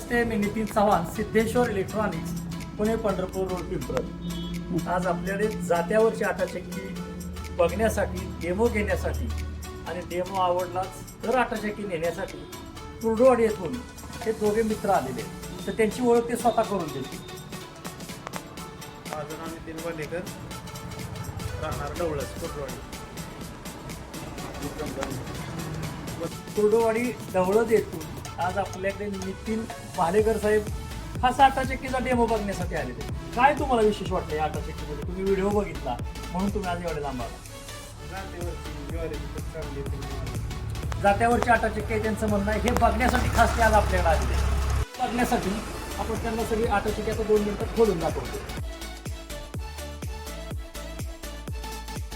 नमस्ते, मी Nitin Chavan, Siddheshwar electronics, Pune Pandharpur road, Pimpalad. आज आपल्याकडे जात्यावरची आटाचक्की बघण्यासाठी, डेमो घेण्यासाठी आणि डेमो आवडलाच तर आटाचक्की नेण्यासाठी कुर्डुवाडी येथून हे दोघे मित्र आलेले, तर त्यांची ओळख ते स्वतः करून देतील. माझं नाव नितीन वालेकर, राहणार डवळस, कुर्डुवाडी ढवळद येथून आज आपल्याकडे नितीन भालेकर साहेब खास आटाचक्कीचा डेमो बघण्यासाठी आलेले. काय तुम्हाला विशेष वाटलं या आटाचक्कीमध्ये? तुम्ही व्हिडिओ बघितला म्हणून तुम्ही आज एवढे लांब आला. जात्यावरची आटाचक्की आहे त्यांचं म्हणणं आहे. हे बघण्यासाठी खास ते आज आपल्याकडे आलेले. बघण्यासाठी आपण त्यांना सगळी आटाचक्की आता 2 मिनिटात खोलून दाखवतो.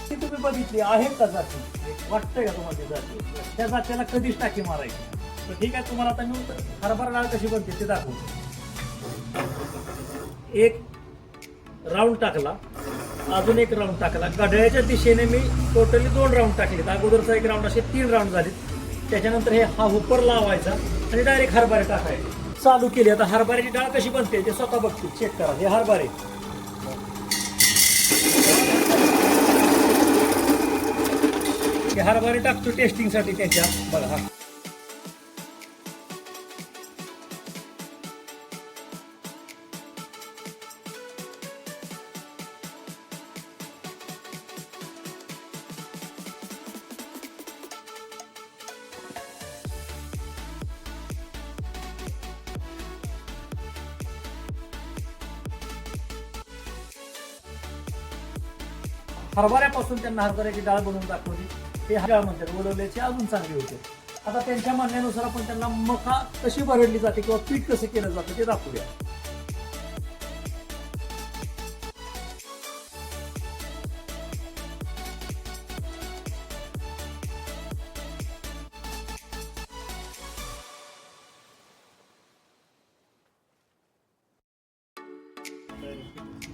ती तुम्ही बघितली आहे का जाती? वाटतंय का तुम्हाला ती जाती? त्या जात्याला कधीच टाकी मारायची. तर ठीक आहे, तुम्हाला आता मी हरभरा डाळ कशी बनते ते दाखवतो. एक राऊंड टाकला, अजून एक राऊंड टाकला. घड्याळ्याच्या दिशेने मी टोटली 2 राऊंड टाकलेत. अगोदरचा एक राऊंड, असे 3 राऊंड झालेत. त्याच्यानंतर हे हा हुपर लावायचा आणि डायरेक्ट हरभरे टाकायचे. चालू केली. आता हरभऱ्याची डाळ कशी बनते ते स्वतः बघतील, चेक करा. हे हरभरे हरभरे टाकतो टेस्टिंगसाठी त्याच्या. बघा हा हरभऱ्यापासून त्यांना हरभऱ्याची डाळ बनवून दाखवली. ते डाळ म्हणतात, ओलवल्याची अजून चांगली होते. आता त्यांच्या म्हणण्यानुसार आपण त्यांना मका कशी भरडली जाते किंवा पीठ कसं केलं जातं ते दाखवूया.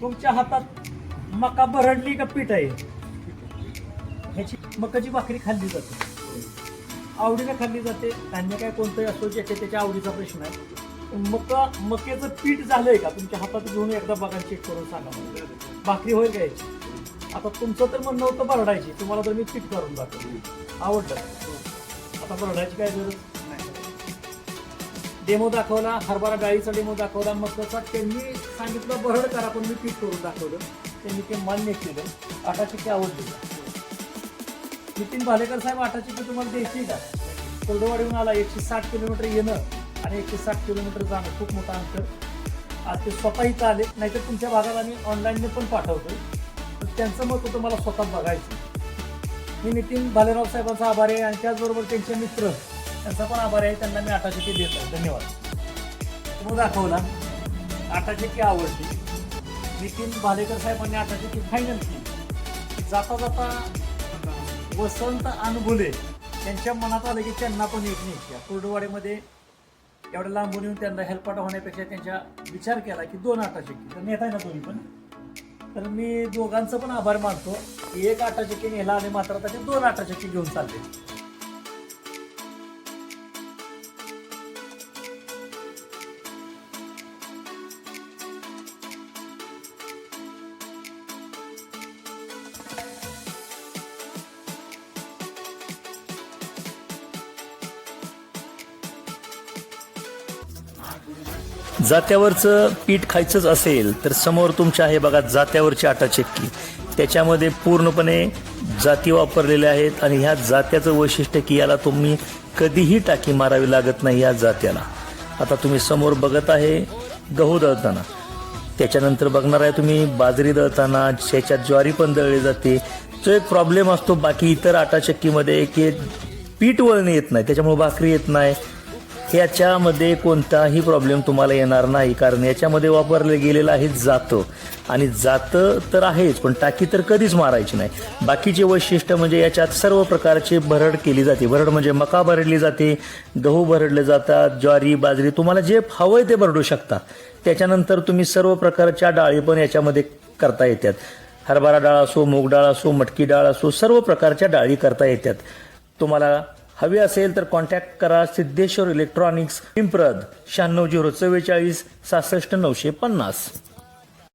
तुमच्या हातात मका भरडली का पीठ आहे? ह्याची मकाची भाकरी खाल्ली जाते, आवडीने खाल्ली जाते. धान्य काय कोणतंही असो, त्याच्या आवडीचा प्रश्न आहे. मक्याचं पीठ झालंय का तुमच्या हातात घेऊन एकदा बघा, चेक करून सांगा भाकरी होईल का याची. आता तुमचं तर म्हणणं होतं भरडायची, तुम्हाला तर मी पीठ करून दाखवलं, आवडलं. आता भरडायची काय गरज नाही. डेमो दाखवला, हरभरा डाळीचा डेमो दाखवला, मकाचा त्यांनी सांगितलं भरड करा, पण मी पीठ करून दाखवलं. त्यांनी ते मान्य केलं. आटाचक्की आवडली. नितीन भालेकर साहेब, आटाचक्की तुम्हाला द्यायची का? कुर्डुवाडीहून आला, 160 किलोमीटर येणं आणि 160 किलोमीटर जाणं, खूप मोठं अंतर. आज ते स्वतः इथं आले, नाहीतर तुमच्या भागात आम्ही ऑनलाईनने पण पाठवतो. तर त्यांचं मत होतं मला स्वतः बघायचं. मी नितीन भालेराव साहेबांचा आभारी आहे आणि त्याचबरोबर त्यांचे मित्र त्यांचा पण आभारी आहे. त्यांना मी आटाचक्की देत आहे. धन्यवाद. तो दाखवला, आटाचक्की आवडली. नितीन भालेकर साहेबांनी आटाचक्की फायनल केली. जाता जाता वसंत अनबुले त्यांच्या मनात आलं की त्यांना पण एक न्यायची. कुर्डुवाडीमध्ये एवढ्या लांबून येऊन त्यांना हेल्पपाटा होण्यापेक्षा त्यांच्या विचार केला की 2 आटाचक्की तर नेता ना दोन्ही पण. तर मी दोघांचं पण आभार मानतो. एक आटाचक्की नेला आणि मात्र आता ते 2 आटाचक्की घेऊन चालले. जात्यावरचं पीठ खायचंच असेल तर समोर तुमच्या आहे बघा जात्यावरची आटाचक्की. त्याच्यामध्ये पूर्णपणे जाती वापरलेल्या आहेत आणि ह्या जात्याचं वैशिष्ट्य की याला तुम्ही कधीही टाकी मारावी लागत नाही या जात्याला. आता तुम्ही समोर बघत आहे गहू दळताना, त्याच्यानंतर बघणार आहे तुम्ही बाजरी दळताना, त्याच्यात ज्वारी पण दळली जाते. तो एक प्रॉब्लेम असतो बाकी इतर आटाचक्कीमध्ये की पीठ वळणे येत नाही, त्याच्यामुळे भाकरी येत नाही. याच्यामध्ये कोणताही प्रॉब्लेम तुम्हाला येणार नाही, कारण याच्यामध्ये वापरलं गेलेलं आहे जातं. आणि जातं तर आहेच, पण टाकी तर कधीच मारायची नाही. बाकीचे वैशिष्ट्य म्हणजे याच्यात सर्व प्रकारची भरड केली जाते. भरड म्हणजे मका भरडली जाते, गहू भरडले जातात, ज्वारी, बाजरी, तुम्हाला जे हवंय ते भरडू शकता. त्याच्यानंतर तुम्ही सर्व प्रकारच्या डाळी पण याच्यामध्ये करता येतात. हरभरा डाळ असो, मूग डाळ असो, मटकी डाळ असो, सर्व प्रकारच्या डाळी करता येतात. तुम्हाला हवे असेल तर कॉन्टॅक्ट करा सिद्धेश्वर इलेक्ट्रॉनिक्स पिंपरद 96 044 66 950.